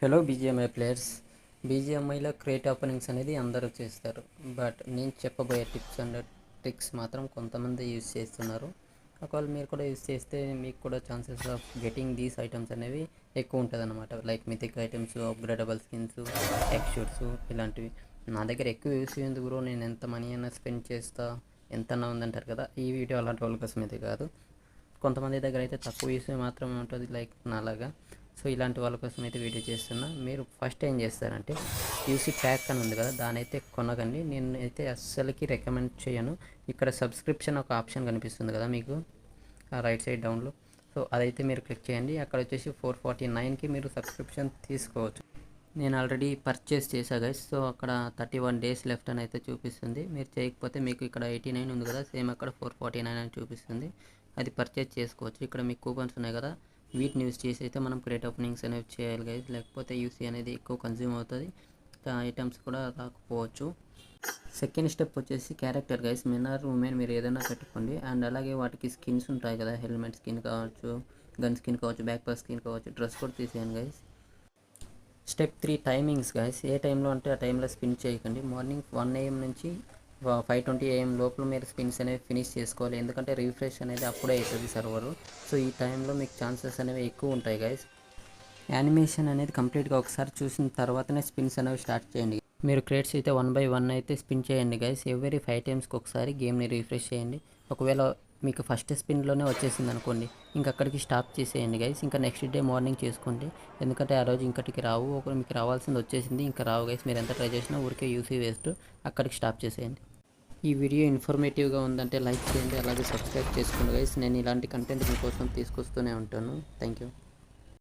Hello BGMI players. బీజిఎంఐలో create openings అనేది అందరూ చేస్తారు. బట్ నేను చెప్పబోయే టిప్స్ అండ్ ట్రిక్స్ మాత్రం కొంతమంది యూజ్ చేస్తున్నారు. ఒకవేళ మీరు కూడా యూజ్ చేస్తే మీకు కూడా chances of getting these items అనేవి ఎక్కువ ఉంటుంది అనమాట. Like mythic items, upgradable skins, X suits ఇలాంటివి. నా దగ్గర ఎక్కువ యూజ్ చేయందుకు బ్రో, నేను ఎంత మనీ అయినా స్పెండ్ చేస్తా, ఎంత అన్నా ఉందంటారు కదా. ఈ వీడియో అలాంటి వాళ్ళ కోసం అయితే కాదు. కొంతమంది దగ్గర అయితే తక్కువ యూస్ మాత్రమే ఉంటుంది, లైక్ నాలాగా. సో ఇలాంటి వాళ్ళ కోసం అయితే వీడియో చేస్తున్నా. మీరు ఫస్ట్ ఏం చేస్తారంటే యూసీ ప్యాక్ అని ఉంది కదా, దాని అయితే కొనకండి. నేను అయితే అస్సలకి రికమెండ్ చేయను. ఇక్కడ సబ్స్క్రిప్షన్ ఒక ఆప్షన్ కనిపిస్తుంది కదా మీకు రైట్ సైడ్ డౌన్లో. సో అదైతే మీరు క్లిక్ చేయండి. అక్కడ వచ్చేసి 449కి మీరు సబ్స్క్రిప్షన్ తీసుకోవచ్చు. నేను ఆల్రెడీ పర్చేస్ చేశా గైస్. సో అక్కడ 31 days లెఫ్ట్ అని అయితే చూపిస్తుంది. మీరు చేయకపోతే మీకు ఇక్కడ 89 ఉంది కదా, సేమ్ అక్కడ 449 అని చూపిస్తుంది. అది పర్చేస్ చేసుకోవచ్చు. ఇక్కడ మీకు కూపన్స్ ఉన్నాయి కదా, వీటిని యూస్ చేసి అయితే మనం క్రియేట్ ఓపెనింగ్స్ అనేవి చేయాలి గైస్. లేకపోతే యూసీ అనేది ఎక్కువ కన్జ్యూమ్ అవుతుంది, ఐటమ్స్ కూడా రాకపోవచ్చు. సెకండ్ స్టెప్ వచ్చేసి character guys. Men or women మీరు ఏదైనా పెట్టుకోండి. అండ్ అలాగే వాటికి స్కిన్స్ ఉంటాయి కదా, హెల్మెట్ స్కిన్ కావచ్చు, గన్ స్కిన్ కావచ్చు, బ్యాక్ ప్యాక్ స్కిన్ కావచ్చు, డ్రెస్ కూడా తీసేయండి గైస్. Step 3 timings guys. ఏ టైంలో అంటే ఆ టైంలో స్పిన్ చేయకండి. మార్నింగ్ 1 AM నుంచి 5:20 AM లోపల మీరు స్పిన్స్ అనేవి ఫినిష్ చేసుకోవాలి. ఎందుకంటే రిఫ్రెష్ అనేది అప్పుడే అవుతుంది సర్వరు. సో ఈ టైంలో మీకు ఛాన్సెస్ అనేవి ఎక్కువ ఉంటాయి గైస్. యానిమేషన్ అనేది కంప్లీట్గా ఒకసారి చూసిన తర్వాతనే స్పిన్స్ అనేవి స్టార్ట్ చేయండి. మీరు క్రేట్స్ అయితే 1 by 1 అయితే స్పిన్ చేయండి గైస్. ఎవ్రీ 5 times ఒకసారి గేమ్ని రిఫ్రెష్ చేయండి. ఒకవేళ మీకు ఫస్ట్ స్పిన్లోనే వచ్చేసింది అనుకోండి, ఇంకా అక్కడికి స్టాప్ చేసేయండి గైస్. ఇంకా నెక్స్ట్ డే మార్నింగ్ చేసుకోండి. ఎందుకంటే ఆ రోజు ఇంకటికి రావు. ఒకరు మీకు రావాల్సింది వచ్చేసింది, ఇంకా రావు గైస్. మీరు ఎంత ట్రై చేసినా ఊరికే యూసీ వేస్ట్. అక్కడికి స్టాప్ చేసేయండి. ఈ వీడియో ఇన్ఫర్మేటివ్గా ఉందంటే లైక్ చేయండి, అలాగే సబ్స్క్రైబ్ చేసుకోండి గైస్. నేను ఇలాంటి కంటెంట్ మీకోసం తీసుకొస్తూనే ఉంటాను. Thank you.